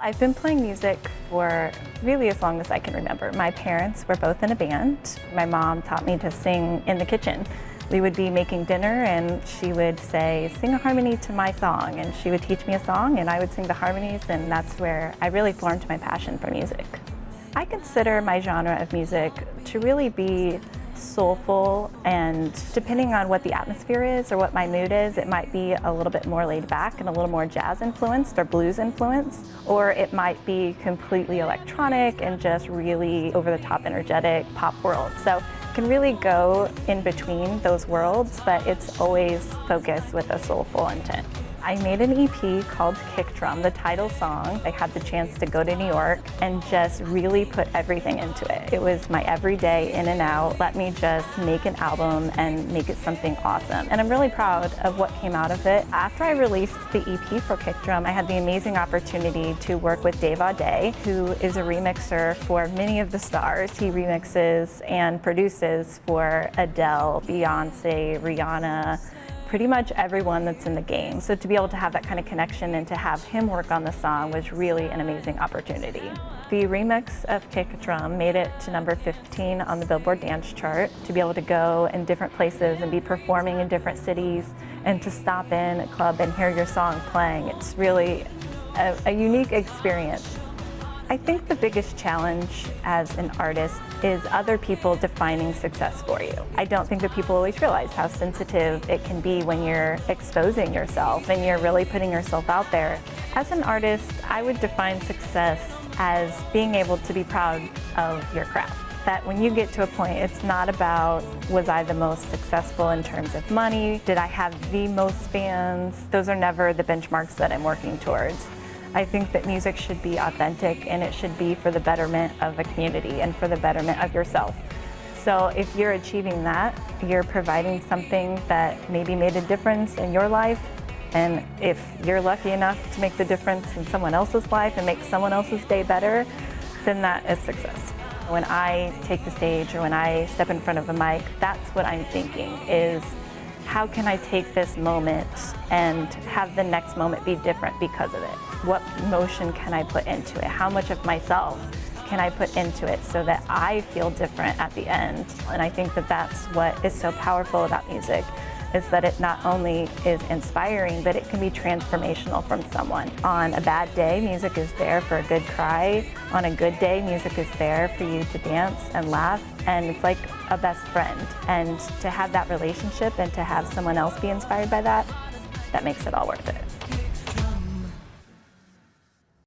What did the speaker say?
I've been playing music for really as long as I can remember. My parents were both in a band. My mom taught me to sing in the kitchen. We would be making dinner and she would say, sing a harmony to my song, and she would teach me a song and I would sing the harmonies, and that's where I really formed my passion for music. I consider my genre of music to really be soulful, and depending on what the atmosphere is or what my mood is, it might be a little bit more laid back and a little more jazz influenced or blues influenced, or it might be completely electronic and just really over the top energetic pop world. So it can really go in between those worlds, but it's always focused with a soulful intent. I made an EP called Kick Drum, the title song. I had the chance to go to New York and just really put everything into it. It was my everyday in and out. Let me just make an album and make it something awesome. And I'm really proud of what came out of it. After I released the EP for Kick Drum, I had the amazing opportunity to work with Dave Audet, who is a remixer for many of the stars. He remixes and produces for Adele, Beyonce, Rihanna, pretty much everyone that's in the game. So to be able to have that kind of connection and to have him work on the song was really an amazing opportunity. The remix of Kick Drum made it to number 15 on the Billboard Dance Chart. To be able to go in different places and be performing in different cities and to stop in a club and hear your song playing, it's really a unique experience. I think the biggest challenge as an artist is other people defining success for you. I don't think that people always realize how sensitive it can be when you're exposing yourself and you're really putting yourself out there. As an artist, I would define success as being able to be proud of your craft. That when you get to a point, it's not about, was I the most successful in terms of money? Did I have the most fans? Those are never the benchmarks that I'm working towards. I think that music should be authentic, and it should be for the betterment of a community and for the betterment of yourself. So if you're achieving that, you're providing something that maybe made a difference in your life, and if you're lucky enough to make the difference in someone else's life and make someone else's day better, then that is success. When I take the stage or when I step in front of a mic, that's what I'm thinking is, how can I take this moment and have the next moment be different because of it? What emotion can I put into it? How much of myself can I put into it so that I feel different at the end? And I think that that's what is so powerful about music, is that it not only is inspiring, but it can be transformational from someone. On a bad day, music is there for a good cry. On a good day, music is there for you to dance and laugh, and it's like a best friend. And to have that relationship and to have someone else be inspired by that, that makes it all worth it.